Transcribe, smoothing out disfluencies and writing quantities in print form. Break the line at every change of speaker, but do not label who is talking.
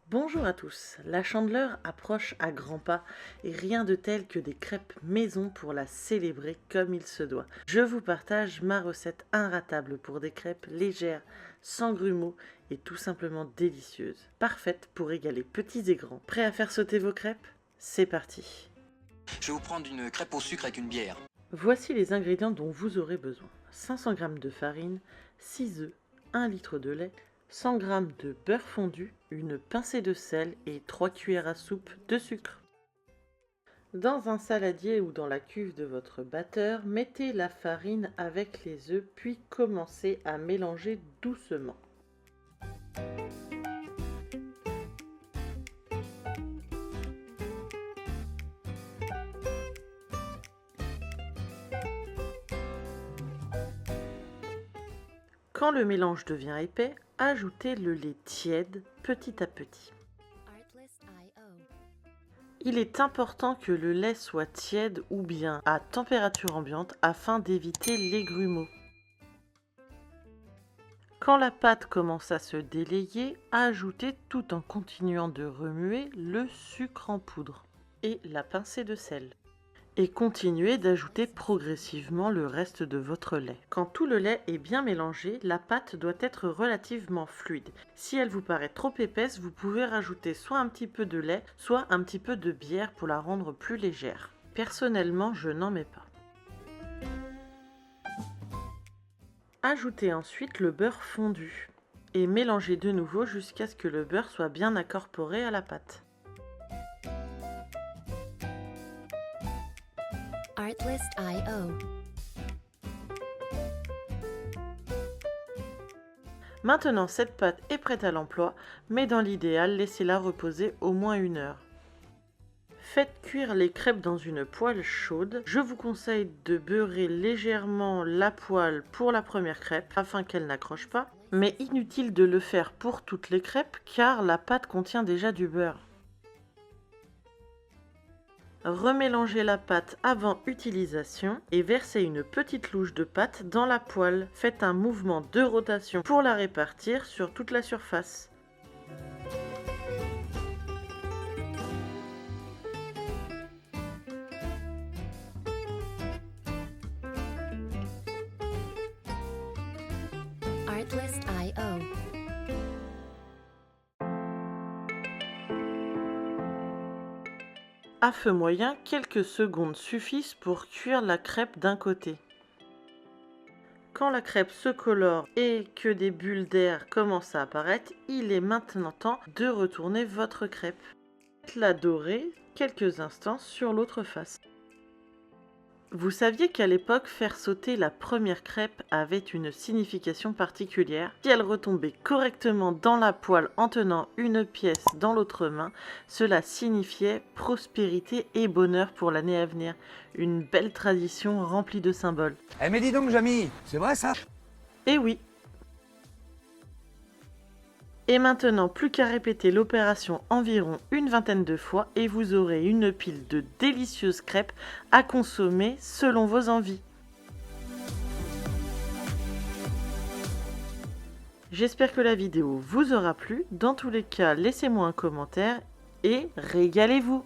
Bonjour à tous, la Chandeleur approche à grands pas et rien de tel que des crêpes maison pour la célébrer comme il se doit. Je vous partage ma recette inratable pour des crêpes légères, sans grumeaux et tout simplement délicieuses. Parfaite pour régaler petits et grands. Prêt à faire sauter vos crêpes? C'est parti!
Je vais vous prendre une crêpe au sucre avec une bière.
Voici les ingrédients dont vous aurez besoin. 500 g de farine, 6 œufs, 1 litre de lait, 100 g de beurre fondu, une pincée de sel et 3 cuillères à soupe de sucre. Dans un saladier ou dans la cuve de votre batteur, mettez la farine avec les œufs puis commencez à mélanger doucement. Quand le mélange devient épais, ajoutez le lait tiède petit à petit. Il est important que le lait soit tiède ou bien à température ambiante afin d'éviter les grumeaux. Quand la pâte commence à se délayer, ajoutez tout en continuant de remuer le sucre en poudre et la pincée de sel. Et continuez d'ajouter progressivement le reste de votre lait. Quand tout le lait est bien mélangé, la pâte doit être relativement fluide. Si elle vous paraît trop épaisse, vous pouvez rajouter soit un petit peu de lait, soit un petit peu de bière pour la rendre plus légère. Personnellement, je n'en mets pas. Ajoutez ensuite le beurre fondu et mélangez de nouveau jusqu'à ce que le beurre soit bien incorporé à la pâte.
Artlist.io.
Maintenant, cette pâte est prête à l'emploi, mais dans l'idéal, laissez-la reposer au moins 1 heure. Faites cuire les crêpes dans une poêle chaude. Je vous conseille de beurrer légèrement la poêle pour la première crêpe afin qu'elle n'accroche pas, mais inutile de le faire pour toutes les crêpes car la pâte contient déjà du beurre. Remélangez la pâte avant utilisation et versez une petite louche de pâte dans la poêle. Faites un mouvement de rotation pour la répartir sur toute la surface.
Artlist.io.
À feu moyen, quelques secondes suffisent pour cuire la crêpe d'un côté. Quand la crêpe se colore et que des bulles d'air commencent à apparaître, il est maintenant temps de retourner votre crêpe. Faites-la dorer quelques instants sur l'autre face. Vous saviez qu'à l'époque, faire sauter la première crêpe avait une signification particulière. Si elle retombait correctement dans la poêle en tenant une pièce dans l'autre main, cela signifiait prospérité et bonheur pour l'année à venir. Une belle tradition remplie de symboles.
Eh mais dis donc Jamy, c'est vrai ça?
Et oui. Et maintenant, plus qu'à répéter l'opération environ une vingtaine de fois et vous aurez une pile de délicieuses crêpes à consommer selon vos envies. J'espère que la vidéo vous aura plu. Dans tous les cas, laissez-moi un commentaire et régalez-vous!